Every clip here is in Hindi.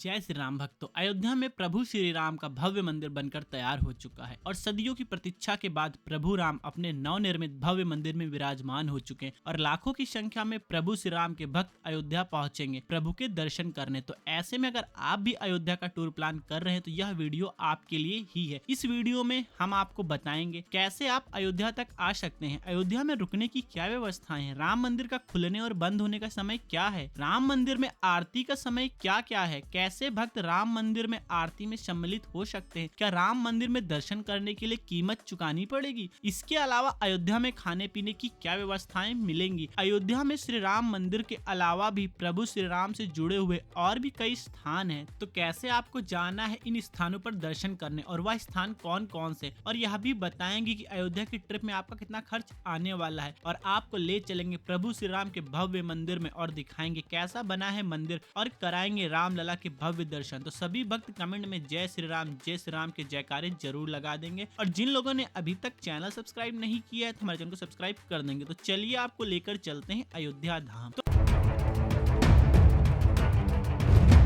जय श्री राम भक्तों। अयोध्या में प्रभु श्री राम का भव्य मंदिर बनकर तैयार हो चुका है और सदियों की प्रतीक्षा के बाद प्रभु राम अपने नवनिर्मित भव्य मंदिर में विराजमान हो चुके हैं और लाखों की संख्या में प्रभु श्री राम के भक्त अयोध्या पहुंचेंगे प्रभु के दर्शन करने। तो ऐसे में अगर आप भी अयोध्या का टूर प्लान कर रहे हैं तो यह वीडियो आपके लिए ही है। इस वीडियो में हम आपको बताएंगे कैसे आप अयोध्या तक आ सकते हैं, अयोध्या में रुकने की क्या व्यवस्थाएं हैं, राम मंदिर का खुलने और बंद होने का समय क्या है, राम मंदिर में आरती का समय क्या क्या है, कैसे भक्त राम मंदिर में आरती में सम्मिलित हो सकते हैं, क्या राम मंदिर में दर्शन करने के लिए कीमत चुकानी पड़ेगी, इसके अलावा अयोध्या में खाने पीने की क्या व्यवस्थाएं मिलेंगी। अयोध्या में श्री राम मंदिर के अलावा भी प्रभु श्री राम से जुड़े हुए और भी कई स्थान हैं, तो कैसे आपको जाना है इन स्थानों पर दर्शन करने और वह स्थान कौन कौन से, और यह भी बताएंगे कि अयोध्या की ट्रिप में आपका कितना खर्च आने वाला है और आपको ले चलेंगे प्रभु श्री राम के भव्य मंदिर में और दिखाएंगे कैसा बना है मंदिर और कराएंगे रामलला के भव्य दर्शन। तो सभी भक्त कमेंट में जय श्री राम के जयकारे जरूर लगा देंगे और जिन लोगों ने अभी तक चैनल सब्सक्राइब नहीं किया है तो हमारे चैनल को सब्सक्राइब कर देंगे। तो चलिए आपको लेकर चलते हैं अयोध्या धाम।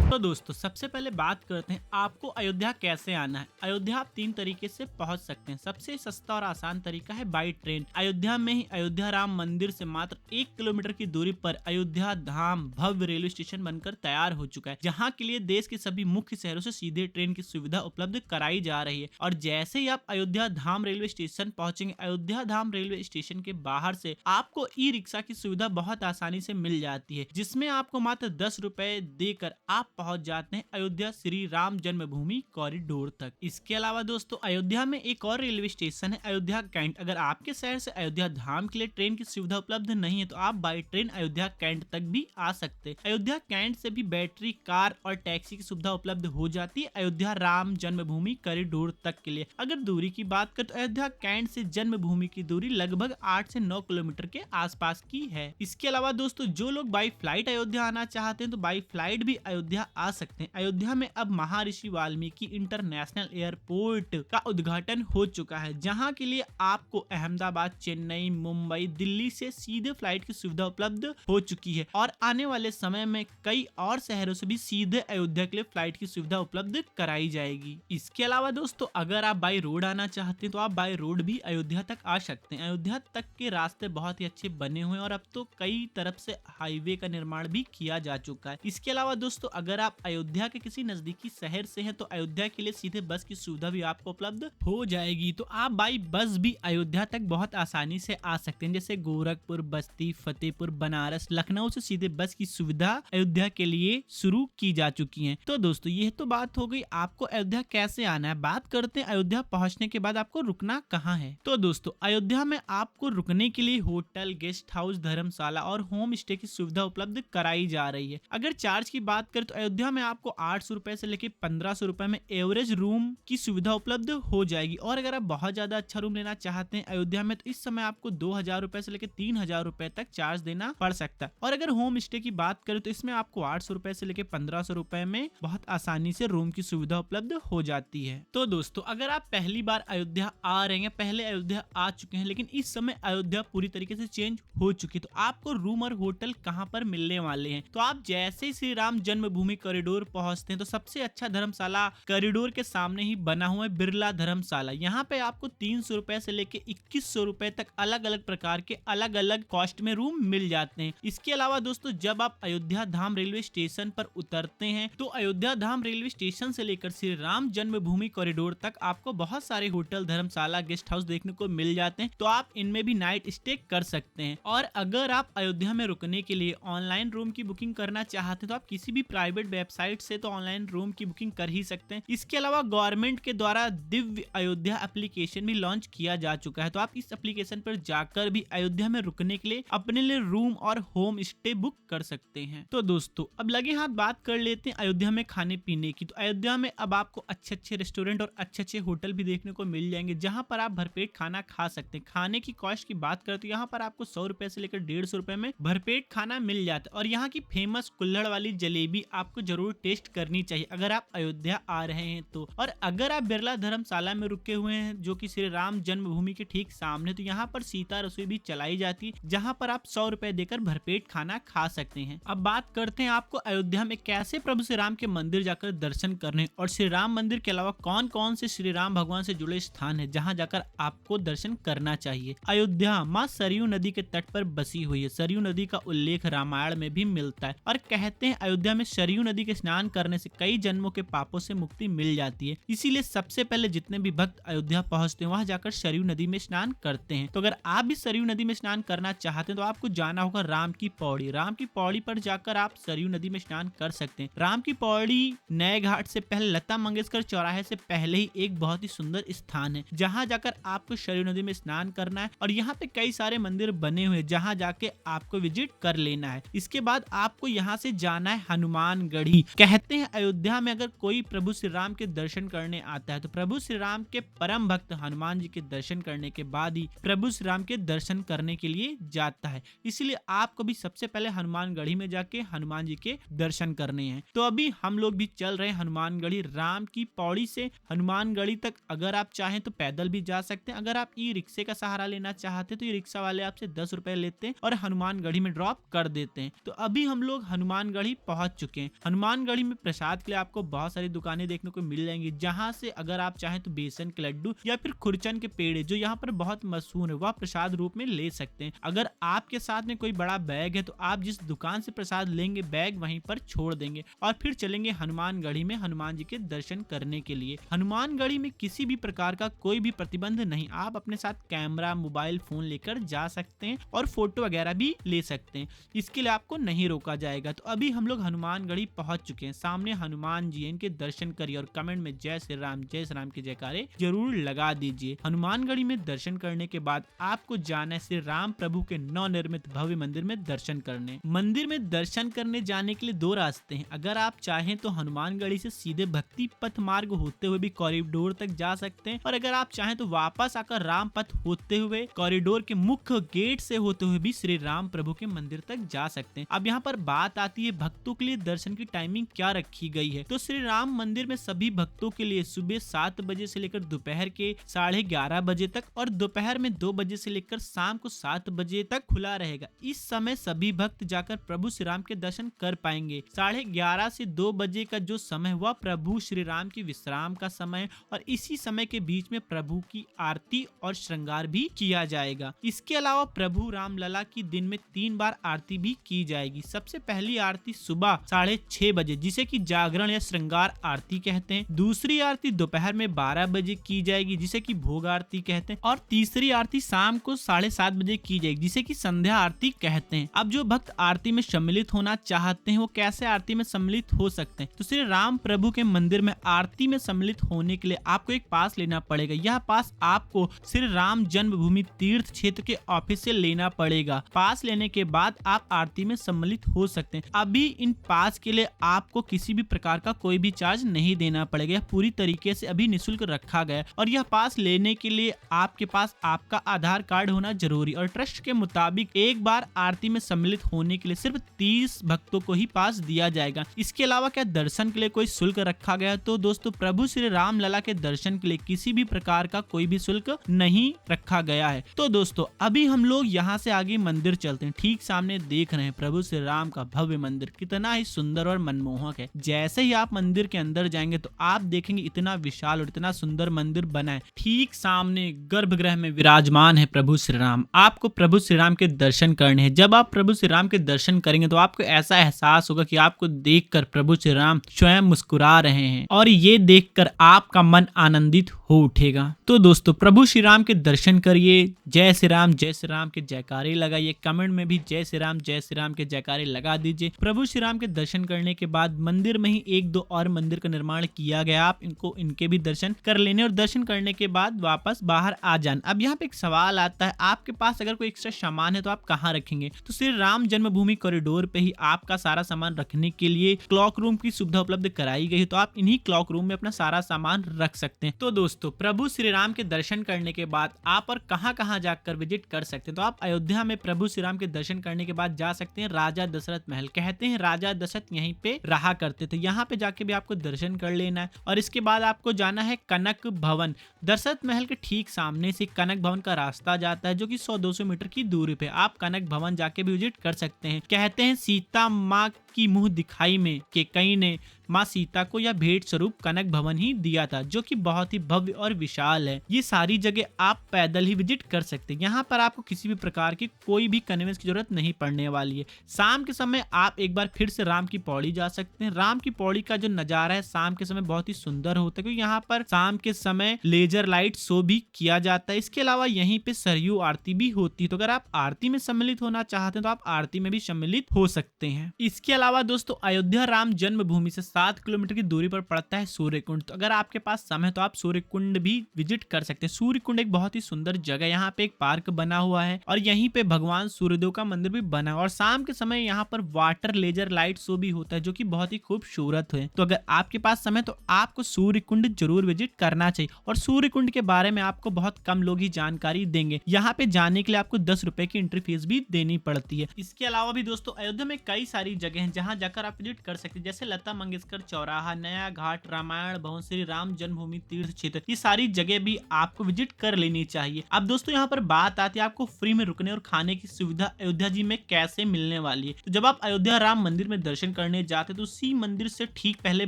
तो दोस्तों सबसे पहले बात करते हैं आपको अयोध्या कैसे आना है। अयोध्या आप 3 तरीके से पहुंच सकते हैं। सबसे सस्ता और आसान तरीका है बाई ट्रेन। अयोध्या में ही अयोध्या राम मंदिर से मात्र 1 किलोमीटर की दूरी पर अयोध्या धाम भव्य रेलवे स्टेशन बनकर तैयार हो चुका है, जहां के लिए देश के सभी मुख्य शहरों से सीधे ट्रेन की सुविधा उपलब्ध कराई जा रही है। और जैसे ही आप अयोध्या धाम रेलवे स्टेशन पहुंचेंगे, अयोध्या धाम रेलवे स्टेशन के बाहर से आपको ई रिक्शा की सुविधा बहुत आसानी से मिल जाती है, जिसमें आपको मात्र 10 रुपए देकर आप पहुंच जाते हैं अयोध्या श्री राम जन्मभूमि कॉरिडोर तक। इसके अलावा दोस्तों अयोध्या में एक और रेलवे स्टेशन है अयोध्या कैंट। अगर आपके शहर से अयोध्या धाम के लिए ट्रेन की सुविधा उपलब्ध नहीं है तो आप बाई ट्रेन अयोध्या कैंट तक भी आ सकते हैं। अयोध्या कैंट से भी बैटरी कार और टैक्सी की सुविधा उपलब्ध हो जाती है अयोध्या राम जन्मभूमि कॉरिडोर तक के लिए। अगर दूरी की बात करें तो अयोध्या कैंट से जन्मभूमि की दूरी लगभग 8 से 9 किलोमीटर के आसपास की है। इसके अलावा दोस्तों जो लोग बाई फ्लाइट अयोध्या आना चाहते हैं तो बाई फ्लाइट भी अयोध्या आ सकते हैं। अयोध्या में अब महर्षि वाल्मीकि इंटरनेशनल एयरपोर्ट का उद्घाटन हो चुका है, जहां के लिए आपको अहमदाबाद, चेन्नई, मुंबई, दिल्ली से सीधे फ्लाइट की सुविधा उपलब्ध हो चुकी है और आने वाले समय में कई और शहरों से भी सीधे अयोध्या के लिए फ्लाइट की सुविधा उपलब्ध कराई जाएगी। इसके अलावा दोस्तों अगर आप बाई रोड आना चाहते हैं तो आप बाई रोड भी अयोध्या तक आ सकते हैं। अयोध्या तक के रास्ते बहुत ही अच्छे बने हुए हैं और अब तो कई तरफ से हाईवे का निर्माण भी किया जा चुका है। इसके अलावा दोस्तों अगर आप अयोध्या के किसी नजदीकी शहर से हैं तो अयोध्या के लिए सीधे बस की सुविधा भी आपको उपलब्ध हो जाएगी, तो आप बाई बस भी अयोध्या तक बहुत आसानी से आ सकते हैं। जैसे गोरखपुर, बस्ती, फतेहपुर, बनारस, लखनऊ से सीधे बस की सुविधा अयोध्या के लिए शुरू की जा चुकी है। तो दोस्तों यह तो बात हो गई आपको अयोध्या कैसे आना है। बात करते हैं अयोध्या पहुंचने के बाद आपको रुकना कहाँ है। तो दोस्तों अयोध्या में आपको रुकने के लिए होटल, गेस्ट हाउस, धर्मशाला और होम स्टे की सुविधा उपलब्ध कराई जा रही है। अगर चार्ज की बात करें तो अयोध्या में आपको 800 रुपए से लेके 1500 रुपए में एवरेज रूम की सुविधा उपलब्ध हो जाएगी। और अगर आप बहुत ज्यादा अच्छा रूम लेना चाहते हैं अयोध्या में तो इस समय आपको 2000 रुपए से लेके 3000 रुपए तक चार्ज देना पड़ सकता है। और अगर होम स्टे की बात करें तो इसमें आपको 800 रुपए से लेके 1500 रुपए में बहुत आसानी से रूम की सुविधा उपलब्ध हो जाती है। तो दोस्तों अगर आप पहली बार अयोध्या आ रहे हैं, पहले अयोध्या आ चुके हैं लेकिन इस समय अयोध्या पूरी तरीके से चेंज हो चुकी है, तो आपको रूम और होटल कहाँ पर मिलने वाले हैं। तो आप जैसे ही श्री राम जन्मभूमि कॉरिडोर पहुंचते हैं तो सबसे अच्छा धर्मशाला कॉरिडोर के सामने ही बना हुआ है बिरला धर्मशाला। यहाँ पे आपको 300 रुपए से लेके 2100 रुपए तक अलग अलग प्रकार के अलग अलग कॉस्ट में रूम मिल जाते हैं। इसके अलावा दोस्तों जब आप अयोध्या धाम रेलवे स्टेशन पर उतरते हैं तो अयोध्या धाम रेलवे स्टेशन से लेकर श्री राम जन्मभूमि कॉरिडोर तक आपको बहुत सारे होटल, धर्मशाला, गेस्ट हाउस देखने को मिल जाते हैं, तो आप इनमें भी नाइट स्टे कर सकते हैं। और अगर आप अयोध्या में रुकने के लिए ऑनलाइन रूम की बुकिंग करना चाहते हैं तो आप किसी भी प्राइवेट वेबसाइट से तो ऑनलाइन रूम की बुकिंग कर ही सकते हैं। इसके अलावा गवर्नमेंट के द्वारा दिव्य अयोध्या एप्लीकेशन भी लॉन्च किया जा चुका है, तो आप इस एप्लीकेशन पर जाकर भी अयोध्या में रुकने के लिए अपने लिए रूम और होम स्टे बुक कर सकते हैं। तो दोस्तों अब लगे हाथ बात कर लेते हैं अयोध्या में खाने पीने की। तो अयोध्या में अब आपको अच्छे अच्छे रेस्टोरेंट और अच्छे अच्छे होटल भी देखने को मिल जाएंगे, जहां पर आप भरपेट खाना खा सकते हैं। खाने की कॉस्ट की बात करें तो यहाँ पर आपको 100 रुपए से लेकर 150 रुपए में भरपेट खाना मिल जाता है और यहाँ की फेमस कुल्हड़ वाली जलेबी आपको आपको जरूर टेस्ट करनी चाहिए अगर आप अयोध्या आ रहे हैं तो। और अगर आप बिरला धर्मशाला में रुके हुए हैं जो कि श्री राम जन्मभूमि के ठीक सामने, तो यहाँ पर सीता रसोई भी चलाई जाती है जहाँ पर आप 100 रुपए देकर भरपेट खाना खा सकते हैं। अब बात करते हैं आपको अयोध्या में कैसे प्रभु श्री राम के मंदिर जाकर दर्शन करने, और श्री राम मंदिर के अलावा कौन कौन से श्री राम भगवान से जुड़े स्थान है जहाँ जाकर आपको दर्शन करना चाहिए। अयोध्या माँ सरयू नदी के तट पर बसी हुई है। सरयू नदी का उल्लेख रामायण में भी मिलता है और कहते हैं अयोध्या में सरयू नदी के स्नान करने से कई जन्मों के पापों से मुक्ति मिल जाती है। इसीलिए सबसे पहले जितने भी भक्त अयोध्या पहुंचते हैं वहां जाकर सरयू नदी में स्नान करते हैं। तो अगर आप भी सरयू नदी में स्नान करना चाहते हैं तो आपको जाना होगा राम की पौड़ी। राम की पौड़ी पर जाकर आप सरयू नदी में स्नान कर सकते हैं। राम की पौड़ी नए घाट से पहले लता मंगेशकर चौराहे से पहले ही एक बहुत ही सुंदर स्थान है जहाँ जाकर आपको सरयू नदी में स्नान करना है। और यहाँ पे कई सारे मंदिर बने हुए जहाँ जाके आपको विजिट कर लेना है। इसके बाद आपको यहाँ से जाना है हनुमानगढ़ी। कहते हैं अयोध्या में अगर कोई प्रभु श्री राम के दर्शन करने आता है तो प्रभु श्री राम के परम भक्त हनुमान जी के दर्शन करने के बाद ही प्रभु श्री राम के दर्शन करने के लिए जाता है। इसलिए आपको भी सबसे पहले हनुमानगढ़ी में जाके हनुमान जी के दर्शन करने हैं। तो अभी हम लोग भी चल रहे हैं हनुमानगढ़ी। राम की पौड़ी से हनुमानगढ़ी तक अगर आप चाहें तो पैदल भी जा सकते हैं। अगर आप ई रिक्शे का सहारा लेना चाहते हैं तो ई रिक्शा वाले आपसे 10 रुपए लेते हैं और हनुमानगढ़ी में ड्रॉप कर देते हैं। तो अभी हम लोग हनुमानगढ़ी पहुंच चुके हैं। हनुमानगढ़ी में प्रसाद के लिए आपको बहुत सारी दुकानें देखने को मिल जाएंगी जहां से अगर आप चाहें तो बेसन के लड्डू या फिर खुरचन के पेड़े जो यहाँ पर बहुत मशहूर है वह प्रसाद रूप में ले सकते हैं। अगर आपके साथ में कोई बड़ा बैग है तो आप जिस दुकान से प्रसाद लेंगे बैग वहीं पर छोड़ देंगे और फिर चलेंगे हनुमानगढ़ी में हनुमान जी के दर्शन करने के लिए। हनुमानगढ़ी में किसी भी प्रकार का कोई भी प्रतिबंध नहीं, आप अपने साथ कैमरा मोबाइल फोन लेकर जा सकते हैं और फोटो वगैरह भी ले सकते हैं, इसके लिए आपको नहीं रोका जाएगा। तो अभी हम लोग हनुमानगढ़ी पहुंच चुके हैं। सामने हनुमान जी, इनके दर्शन करिए और कमेंट में जय श्री राम के जयकारे जरूर लगा दीजिए। हनुमानगढ़ी में दर्शन करने के बाद आपको जाना है श्री राम प्रभु के नवनिर्मित भव्य मंदिर में दर्शन करने। मंदिर में दर्शन करने जाने के लिए 2 रास्ते हैं। अगर आप चाहें तो हनुमानगढ़ी से सीधे भक्ति पथ मार्ग होते हुए भी कॉरिडोर तक जा सकते हैं और अगर आप चाहें तो वापस आकर राम पथ होते हुए कॉरिडोर के मुख्य गेट से होते हुए भी श्री राम प्रभु के मंदिर तक जा सकते हैं। अब यहाँ पर बात आती है भक्तों के लिए दर्शन की टाइमिंग क्या रखी गई है। तो श्री राम मंदिर में सभी भक्तों के लिए सुबह 7 बजे से लेकर दोपहर के 11:30 बजे तक और दोपहर में 2 बजे से लेकर शाम को 7 बजे तक खुला रहेगा। इस समय सभी भक्त जाकर प्रभु श्री राम के दर्शन कर पाएंगे। 11:30 से 2 बजे का जो समय वह प्रभु श्री राम की विश्राम का समय और इसी समय के बीच में प्रभु की आरती और श्रृंगार भी किया जाएगा। इसके अलावा प्रभु राम लला की दिन में 3 बार आरती भी की जाएगी। सबसे पहली आरती सुबह 6:30 बजे जिसे कि जागरण या श्रृंगार आरती कहते हैं। दूसरी आरती दोपहर में 12 बजे की जाएगी जिसे कि भोग आरती कहते हैं और तीसरी आरती शाम को 7:30 बजे की जाएगी जिसे कि संध्या आरती कहते हैं। अब जो भक्त आरती में सम्मिलित होना चाहते हैं वो कैसे आरती में सम्मिलित हो सकते हैं। तो श्री राम प्रभु के मंदिर में आरती में सम्मिलित होने के लिए आपको एक पास लेना पड़ेगा। यह पास आपको श्री राम जन्मभूमि तीर्थ क्षेत्र के ऑफिस से लेना पड़ेगा। पास लेने के बाद आप आरती में सम्मिलित हो सकते हैं। अभी इन पास के लिए आपको किसी भी प्रकार का कोई भी चार्ज नहीं देना पड़ेगा। यह पूरी तरीके से अभी निःशुल्क रखा गया है और यह पास लेने के लिए आपके पास आपका आधार कार्ड होना जरूरी और ट्रस्ट के मुताबिक एक बार आरती में सम्मिलित होने के लिए सिर्फ 30 भक्तों को ही पास दिया जाएगा। इसके अलावा क्या दर्शन के लिए कोई शुल्क रखा गया? तो दोस्तों प्रभु श्री राम लला के दर्शन के लिए किसी भी प्रकार का कोई भी शुल्क नहीं रखा गया है। तो दोस्तों अभी हम लोग यहाँ से आगे मंदिर चलते हैं। ठीक सामने देख रहे हैं प्रभु श्री राम का भव्य मंदिर कितना ही सुंदर और मनमोहक है। जैसे ही आप मंदिर के अंदर जाएंगे तो आप देखेंगे इतना विशाल और इतना सुंदर मंदिर बना है। ठीक सामने गर्भगृह में विराजमान है प्रभु श्री राम। आपको प्रभु श्री राम के दर्शन करने हैं। जब आप प्रभु श्री राम के दर्शन करेंगे तो आपको ऐसा एहसास होगा कि आपको देखकर प्रभु श्री राम स्वयं मुस्कुरा रहे हैं और ये देखकर आपका मन आनंदित हो उठेगा। तो दोस्तों प्रभु श्री राम के दर्शन करिए। जय श्री राम के जयकारे लगाइए। कमेंट में भी जय श्री राम के जयकारे लगा दीजिए। प्रभु श्री राम के दर्शन करने के बाद मंदिर में ही 1-2 और मंदिर का निर्माण किया गया। आप इनके भी दर्शन कर लेने और दर्शन करने के बाद वापस बाहर आ जाना। अब यहाँ पे एक सवाल आता है, आपके पास अगर कोई एक्स्ट्रा सामान है तो आप कहाँ रखेंगे? तो श्री राम जन्मभूमि कॉरिडोर पे ही आपका सारा सामान रखने के लिए क्लॉक रूम की सुविधा उपलब्ध कराई गई है। तो आप इन्हीं क्लॉक रूम में अपना सारा सामान रख सकते हैं। तो दोस्तों प्रभु श्री राम के दर्शन करने के बाद आप और कहाँ जाकर विजिट कर सकते हैं? तो आप अयोध्या में प्रभु श्री राम के दर्शन करने के बाद जा सकते हैं राजा दशरथ महल। कहते हैं राजा दशरथ यहीं यहीं पे रहा करते थे। यहाँ पे जाके भी आपको दर्शन कर लेना है और इसके बाद आपको जाना है कनक भवन। दशरथ महल के ठीक सामने से कनक भवन का रास्ता जाता है जो कि 100-200 मीटर की दूरी पे। आप कनक भवन जाके भी विजिट कर सकते हैं। कहते हैं सीता माँ की मुंह दिखाई में के कई ने माँ सीता को यह भेंट स्वरूप कनक भवन ही दिया था, जो कि बहुत ही भव्य और विशाल है। ये सारी जगह आप पैदल ही विजिट कर सकते हैं। यहाँ पर आपको किसी भी प्रकार की कोई भी कन्वेंस की जरूरत नहीं पड़ने वाली है। शाम के समय आप एक बार फिर से राम की पौड़ी जा सकते हैं। राम की पौड़ी का जो नजारा है शाम के समय बहुत ही सुंदर होता है, क्योंकि यहाँ पर शाम के समय लेजर लाइट शो भी किया जाता है। इसके अलावा यहीं पे सरयू आरती भी होती है, तो अगर आप आरती में सम्मिलित होना चाहते हैं तो आप आरती में भी सम्मिलित हो सकते हैं। इसके अलावा दोस्तों अयोध्या राम जन्मभूमि से 7 किलोमीटर की दूरी पर पड़ता है सूर्य कुंड। तो अगर आपके पास समय तो आप सूर्य कुंड भी विजिट कर सकते हैं। सूर्य कुंड एक बहुत ही सुंदर जगह, यहाँ पे एक पार्क बना हुआ है और यहीं पे भगवान सूर्यदेव का मंदिर भी बना है और शाम के समय यहाँ पर वाटर लेजर लाइट शो भी होता है जो कि बहुत ही खूबसूरत है। तो अगर आपके पास समय तो आपको सूर्य कुंड जरूर विजिट करना चाहिए। और सूर्य कुंड के बारे में आपको बहुत कम लोग ही जानकारी देंगे। यहाँ पे जाने के लिए आपको 10 रुपए की एंट्री फीस भी देनी पड़ती है। इसके अलावा भी दोस्तों अयोध्या में कई सारी जगह हैं जहाँ जाकर आप विजिट कर सकते हैं, जैसे लता मंगेशकर चौराहा, नया घाट, रामायण भवन, श्री राम जन्मभूमि तीर्थ क्षेत्र। ये सारी जगह भी आपको विजिट कर लेनी चाहिए। अब दोस्तों यहाँ पर बात आती है आपको फ्री में रुकने और खाने की सुविधा अयोध्या जी में कैसे मिलने वाली है। तो जब आप अयोध्या राम मंदिर में दर्शन करने जाते तो उसी मंदिर से ठीक पहले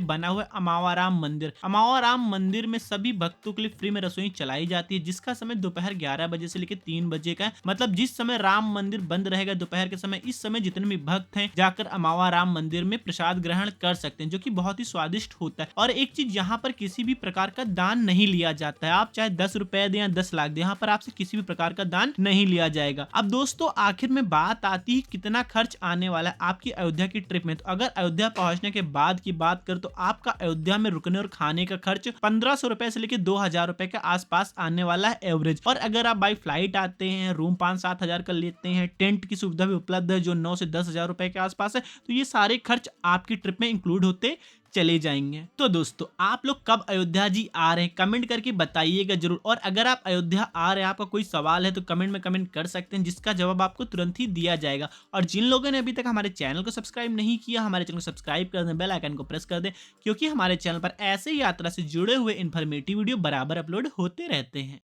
बना हुआ अमावा राम मंदिर। अमावा राम मंदिर में सभी भक्तों के लिए फ्री में रसोई चलाई जाती है, जिसका समय दोपहर 11 बजे से लेकर 3 बजे का है। मतलब जिस समय राम मंदिर बंद रहेगा दोपहर के समय, इस समय जितने भी भक्त हैं जाकर अमावा राम मंदिर में प्रसाद ग्रहण कर सकते हैं, जो कि बहुत ही स्वादिष्ट होता है। और एक चीज, यहाँ पर किसी भी प्रकार का दान नहीं लिया जाता है। आप चाहे 10 रुपए दें या 10 लाख दें, यहाँ पर आपसे किसी भी प्रकार का दान नहीं लिया जाएगा। अब दोस्तों आखिर में बात आती है कितना खर्च आने वाला है आपकी अयोध्या की ट्रिप में। तो अगर अयोध्या पहुंचने के बाद की बात करें तो आपका अयोध्या में रुकने और खाने का खर्च 1500 रुपए से लेकर 2000 रुपए के आसपास आने वाला है एवरेज। और अगर आप बाई फ्लाइट आते हैं, रूम 5-7 हजार का लेते हैं, टेंट की सुविधा भी उपलब्ध है जो 9 से 10 हजार रुपए के आसपास है, तो ये सारे खर्च आपकी ट्रिप में इंक्लूड होते चले जाएंगे। तो दोस्तों आप लोग कब अयोध्या जी आ रहे हैं कमेंट करके बताइएगा जरूर। और अगर आप अयोध्या आ रहे हैं, आपका कोई सवाल है तो कमेंट में कमेंट कर सकते हैं, जिसका जवाब आपको तुरंत ही दिया जाएगा। और जिन लोगों ने अभी तक हमारे चैनल को सब्सक्राइब नहीं किया, हमारे चैनल को सब्सक्राइब कर दें, बेल आइकन को प्रेस कर दें, क्योंकि हमारे चैनल पर ऐसे यात्रा से जुड़े हुए इन्फॉर्मेटिव वीडियो बराबर अपलोड होते रहते हैं।